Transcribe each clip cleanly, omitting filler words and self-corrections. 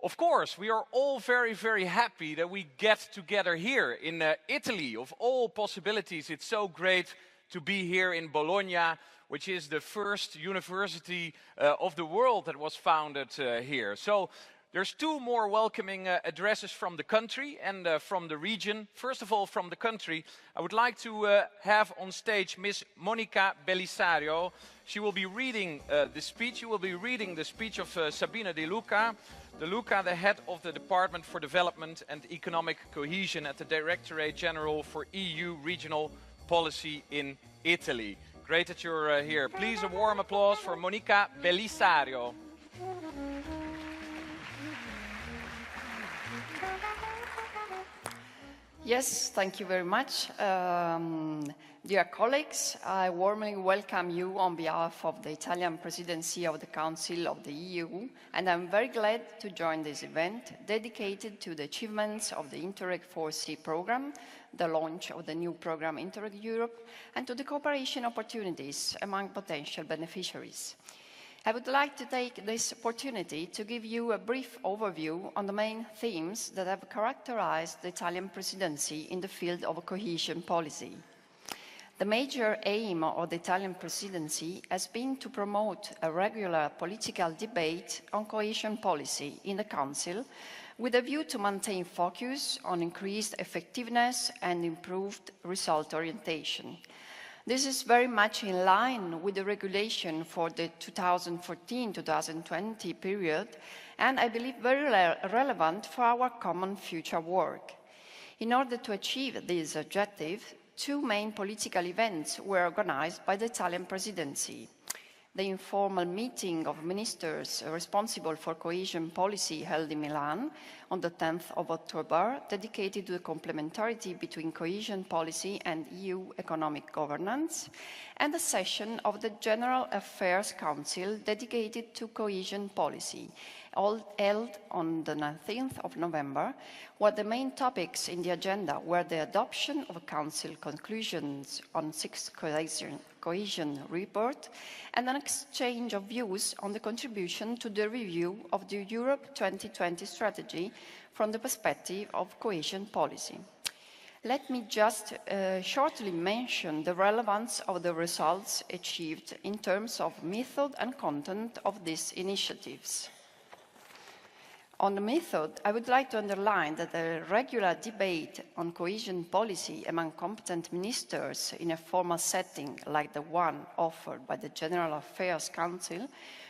Of course, we are all very, very happy that we get together here in Italy. Of all possibilities, it's so great to be here in Bologna, which is the first university of the world that was founded here. So there's two more welcoming addresses from the country and from the region. First of all, from the country, I would like to have on stage Miss Monica Bellisario. She will be reading the speech. She will be reading the speech of Sabine De Luca, the head of the Department for Development and Economic Cohesion at the Directorate General for EU Regional Policy in Italy. Great that you're here. Please, a warm applause for Monica Bellisario. Yes, thank you very much. Dear colleagues, I warmly welcome you on behalf of the Italian Presidency of the Council of the EU, and I'm very glad to join this event dedicated to the achievements of the Interreg 4C program, the launch of the new program Interreg Europe, and to the cooperation opportunities among potential beneficiaries. I would like to take this opportunity to give you a brief overview on the main themes that have characterized the Italian presidency in the field of cohesion policy. The major aim of the Italian presidency has been to promote a regular political debate on cohesion policy in the Council with a view to maintain focus on increased effectiveness and improved result orientation. This is very much in line with the regulation for the 2014-2020 period, and I believe very relevant for our common future work. In order to achieve this objective, two main political events were organized by the Italian presidency. The informal meeting of ministers responsible for cohesion policy held in Milan on the 10th of October, dedicated to the complementarity between cohesion policy and EU economic governance, and the session of the General Affairs Council dedicated to cohesion policy, all held on the 19th of November, where the main topics in the agenda were the adoption of Council conclusions on 6th cohesion report and an exchange of views on the contribution to the review of the Europe 2020 strategy from the perspective of cohesion policy. Let me just shortly mention the relevance of the results achieved in terms of method and content of these initiatives. On the method, I would like to underline that a regular debate on cohesion policy among competent ministers in a formal setting like the one offered by the General Affairs Council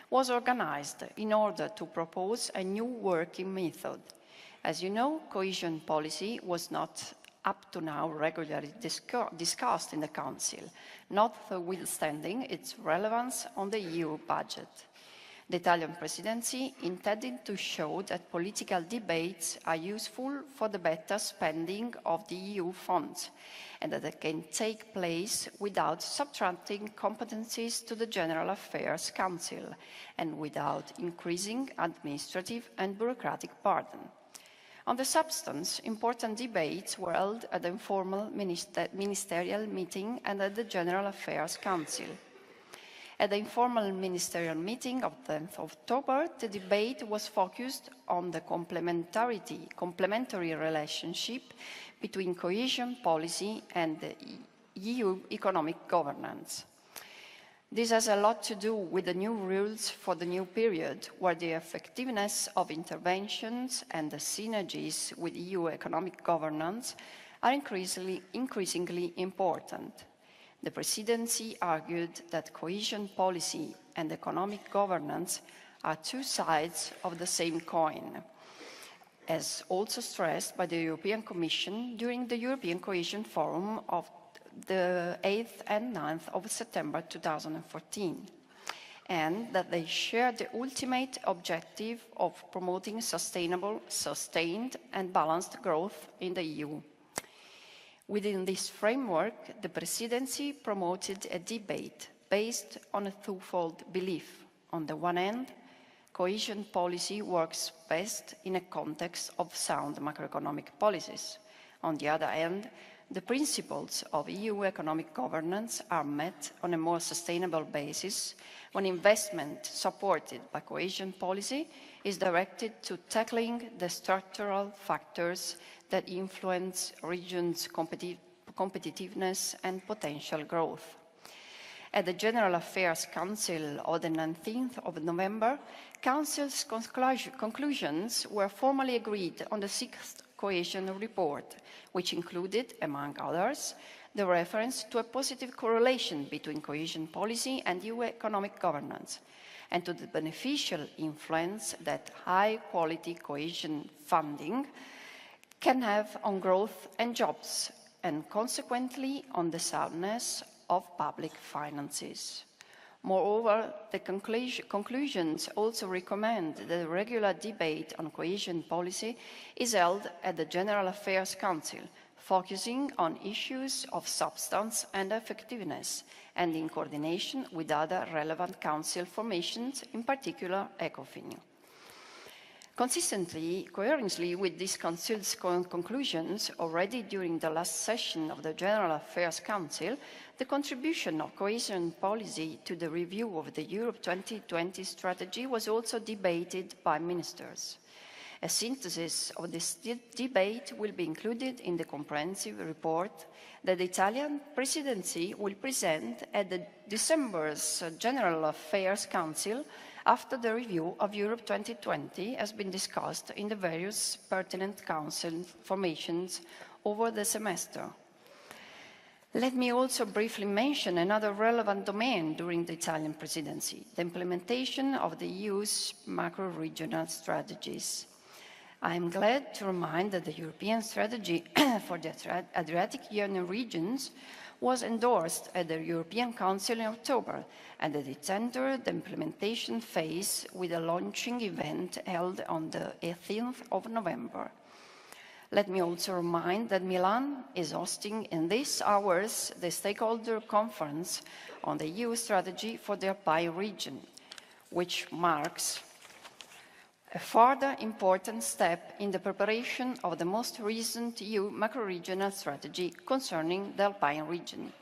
was organized in order to propose a new working method. As you know, cohesion policy was not up to now regularly discussed in the Council, notwithstanding its relevance on the EU budget. The Italian presidency intended to show that political debates are useful for the better spending of the EU funds and that they can take place without subtracting competencies to the General Affairs Council and without increasing administrative and bureaucratic burden. On the substance, important debates were held at the informal ministerial meeting and at the General Affairs Council. At the informal ministerial meeting of 10th of October, the debate was focused on the complementary relationship between cohesion policy and the EU economic governance. This has a lot to do with the new rules for the new period, where the effectiveness of interventions and the synergies with EU economic governance are increasingly important. The presidency argued that cohesion policy and economic governance are two sides of the same coin, as also stressed by the European Commission during the European Cohesion Forum of the 8th and 9th of September 2014, and that they share the ultimate objective of promoting sustainable, sustained and balanced growth in the EU. Within this framework, the presidency promoted a debate based on a twofold belief. On the one hand, cohesion policy works best in a context of sound macroeconomic policies. On the other hand, the principles of EU economic governance are met on a more sustainable basis when investment supported by cohesion policy is directed to tackling the structural factors that influence regions' competitiveness and potential growth. At the General Affairs Council of the 19th of November, Council's conclusions were formally agreed on the 6th Cohesion Report, which included, among others, the reference to a positive correlation between cohesion policy and EU economic governance, and to the beneficial influence that high-quality cohesion funding can have on growth and jobs, and consequently on the soundness of public finances. Moreover, the conclusions also recommend that a regular debate on cohesion policy is held at the General Affairs Council, focusing on issues of substance and effectiveness, and in coordination with other relevant Council formations, in particular ECOFIN. Consistently, coherently with these Council's conclusions, already during the last session of the General Affairs Council, the contribution of cohesion policy to the review of the Europe 2020 strategy was also debated by ministers. A synthesis of this debate will be included in the comprehensive report that the Italian presidency will present at the December's General Affairs Council after the review of Europe 2020 has been discussed in the various pertinent council formations over the semester. Let me also briefly mention another relevant domain during the Italian presidency, the implementation of the EU's macro-regional strategies. I am glad to remind that the European strategy for the Adriatic Union regions was endorsed at the European Council in October, and that it entered the implementation phase with a launching event held on the 18th of November. Let me also remind that Milan is hosting in these hours the stakeholder conference on the EU strategy for the Alpine region, which marks a further important step in the preparation of the most recent EU macro-regional strategy concerning the Alpine region.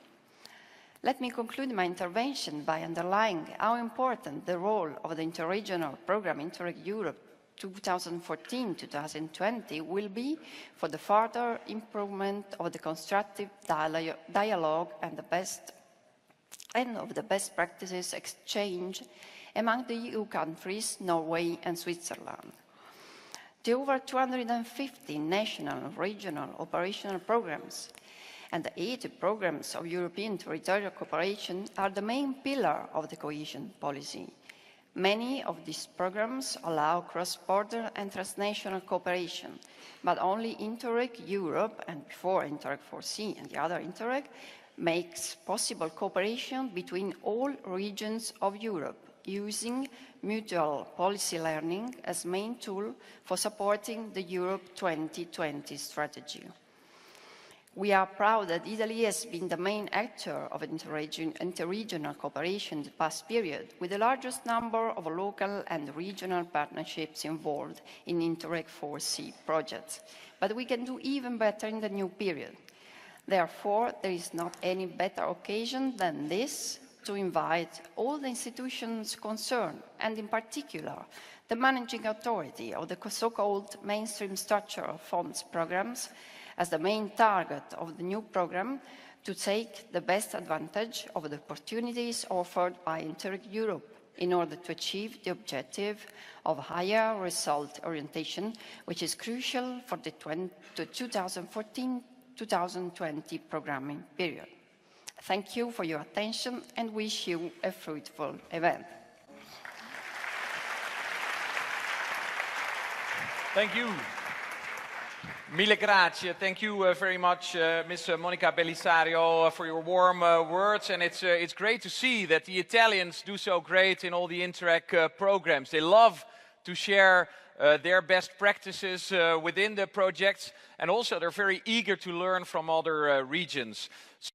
Let me conclude my intervention by underlining how important the role of the interregional program INTERREG EUROPE 2014-2020 will be for the further improvement of the constructive dialogue and of the best practices exchange among the EU countries, Norway and Switzerland. The over 250 national and regional operational programs and the 80 programs of European territorial cooperation are the main pillar of the cohesion policy. Many of these programs allow cross-border and transnational cooperation, but only INTERREG Europe, and before INTERREG 4C and the other INTERREG, makes possible cooperation between all regions of Europe, using mutual policy learning as main tool for supporting the Europe 2020 strategy. We are proud that Italy has been the main actor of interregional cooperation in the past period, with the largest number of local and regional partnerships involved in INTERREG 4C projects. But we can do even better in the new period. Therefore, there is not any better occasion than this to invite all the institutions concerned, and in particular, the managing authority of the so-called mainstream structural funds programs, as the main target of the new program, to take the best advantage of the opportunities offered by INTERREG Europe in order to achieve the objective of higher result orientation, which is crucial for the 2014-2020 programming period. Thank you for your attention and wish you a fruitful event. Thank you. Mille grazie. Thank you very much, Ms. Monica Bellisario, for your warm words. And it's great to see that the Italians do so great in all the INTERREG programs. They love to share their best practices within the projects, and also they're very eager to learn from other regions.